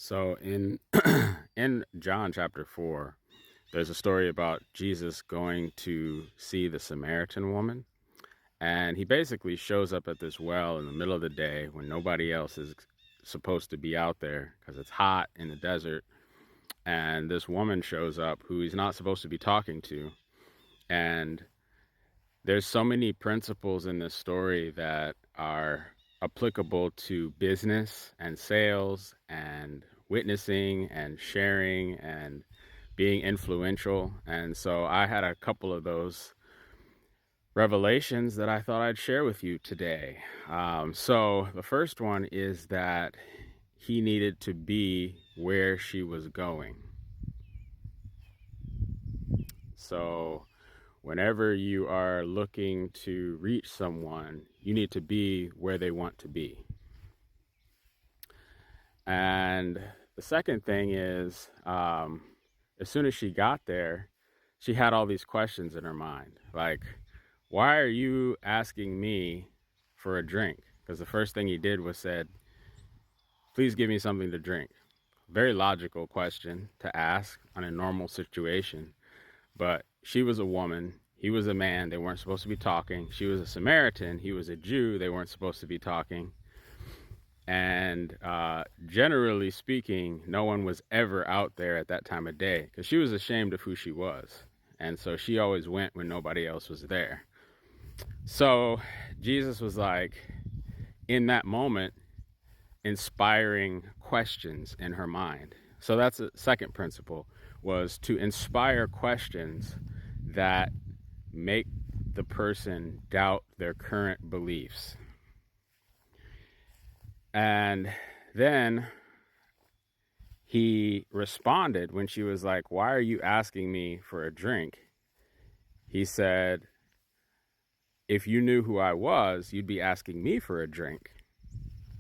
So in in John chapter 4, there's a story about Jesus going to see the Samaritan woman, and he basically shows up at this well in the middle of the day when nobody else is supposed to be out there because it's hot in the desert, and this woman shows up who he's not supposed to be talking to. And there's so many principles in this story that are applicable to business and sales and witnessing and sharing and being influential. And so I had a couple of those revelations that I thought I'd share with you today. So the first one is that he needed to be where she was going. So whenever you are looking to reach someone, you need to be where they want to be. And the second thing is, as soon as she got there, she had all these questions in her mind. Like, why are you asking me for a drink? Because the first thing he did was said, please give me something to drink. Very logical question to ask on a normal situation. But she was a woman, he was a man, they weren't supposed to be talking. She was a Samaritan, he was a Jew, they weren't supposed to be talking. And generally speaking, no one was ever out there at that time of day because she was ashamed of who she was. And so she always went when nobody else was there. So Jesus was like, in that moment, inspiring questions in her mind. So that's the second principle, was to inspire questions that make the person doubt their current beliefs. And then he responded when she was like, why are you asking me for a drink? He said, if you knew who I was, you'd be asking me for a drink,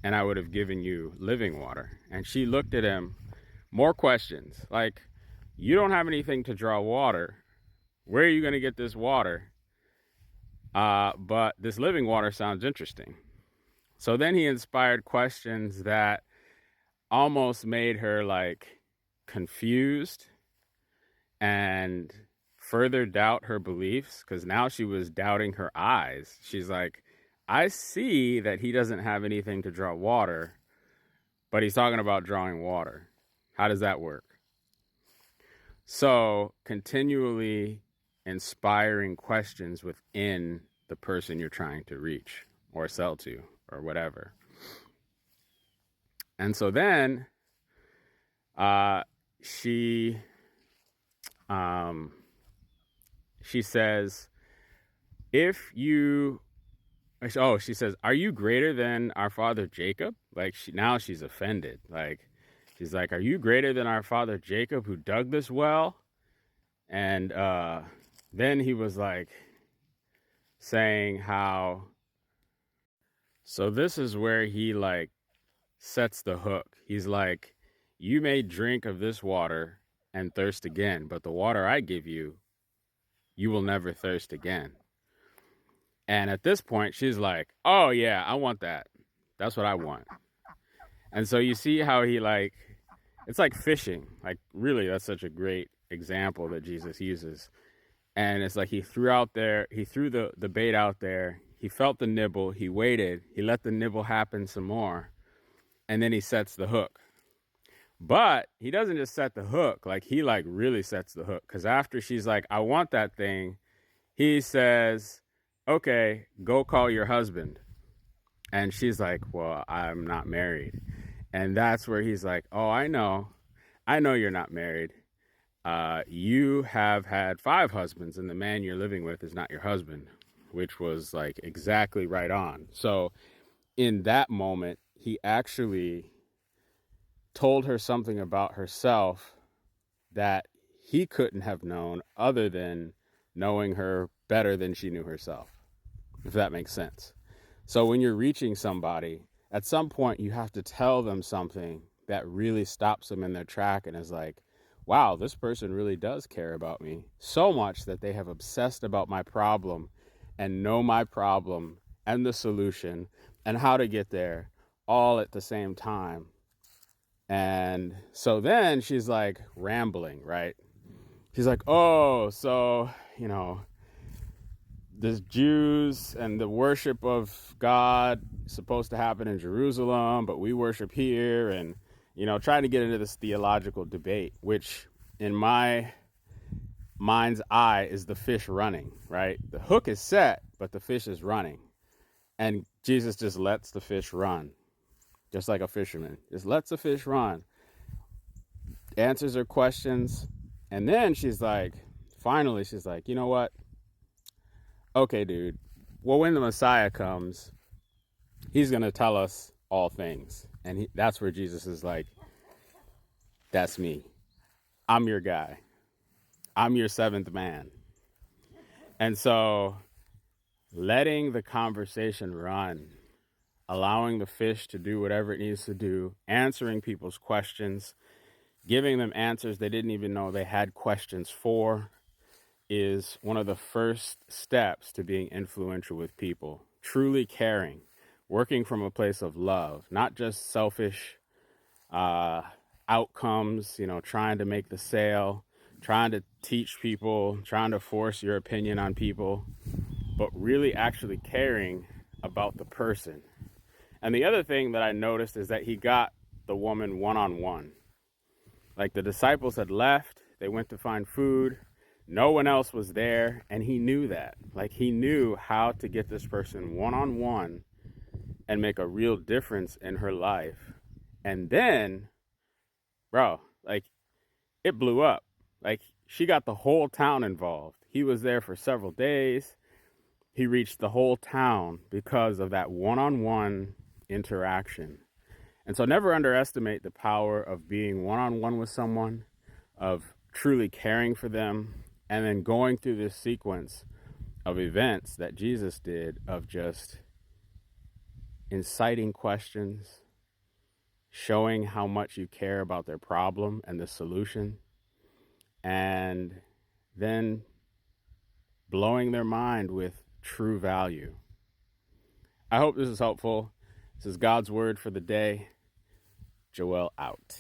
and I would have given you living water. And she looked at him, more questions, like, you don't have anything to draw water. Where are you going to get this water? But this living water sounds interesting. So then he inspired questions that almost made her like confused and further doubt her beliefs, because now she was doubting her eyes. She's like, I see that he doesn't have anything to draw water, but he's talking about drawing water. How does that work? So continually inspiring questions within the person you're trying to reach or sell to or whatever. And so then she says, she says, are you greater than our father Jacob? Like, now she's offended. Like, she's like, are you greater than our father Jacob who dug this well? And then he was like saying how, so this is where he like sets the hook. He's like, you may drink of this water and thirst again, but the water I give you, you will never thirst again. And at this point, she's like, oh yeah, I want that. That's what I want. And so you see how he like, it's like fishing. Like, really, that's such a great example that Jesus uses. And it's like he threw the bait out there. He felt the nibble. He waited. He let the nibble happen some more. And then he sets the hook. But he doesn't just set the hook. Like, he like really sets the hook. Because after she's like, I want that thing, he says, okay, go call your husband. And she's like, well, I'm not married. And that's where he's like, oh, I know you're not married. You have had 5 husbands, and the man you're living with is not your husband, which was like exactly right on. So in that moment, he actually told her something about herself that he couldn't have known other than knowing her better than she knew herself, if that makes sense. So when you're reaching somebody, at some point you have to tell them something that really stops them in their track and is like, wow, this person really does care about me so much that they have obsessed about my problem and know my problem and the solution and how to get there all at the same time. And so then she's like rambling, right? She's like, oh, so, the Jews and the worship of God is supposed to happen in Jerusalem, but we worship here, and, trying to get into this theological debate, which in my mind's eye is the fish running, right? The hook is set, but the fish is running. And Jesus just lets the fish run, just like a fisherman. Just lets the fish run, answers her questions. And then finally, she's like, you know what? Okay, dude. Well, when the Messiah comes, he's going to tell us all things. And that's where Jesus is like, that's me. I'm your guy. I'm your seventh man. And so letting the conversation run, allowing the fish to do whatever it needs to do, answering people's questions, giving them answers they didn't even know they had questions for, is one of the first steps to being influential with people. Truly caring, working from a place of love, not just selfish outcomes, trying to make the sale, trying to teach people, trying to force your opinion on people, but really actually caring about the person. And the other thing that I noticed is that he got the woman one-on-one. Like, the disciples had left, they went to find food, no one else was there, and he knew that. Like, he knew how to get this person one-on-one and make a real difference in her life. And then, bro, it blew up. Like, she got the whole town involved. He was there for several days. He reached the whole town because of that one-on-one interaction. And so never underestimate the power of being one-on-one with someone, of truly caring for them, and then going through this sequence of events that Jesus did of just inciting questions, showing how much you care about their problem and the solution, and then blowing their mind with true value. I hope this is helpful. This is God's word for the day. Joel out.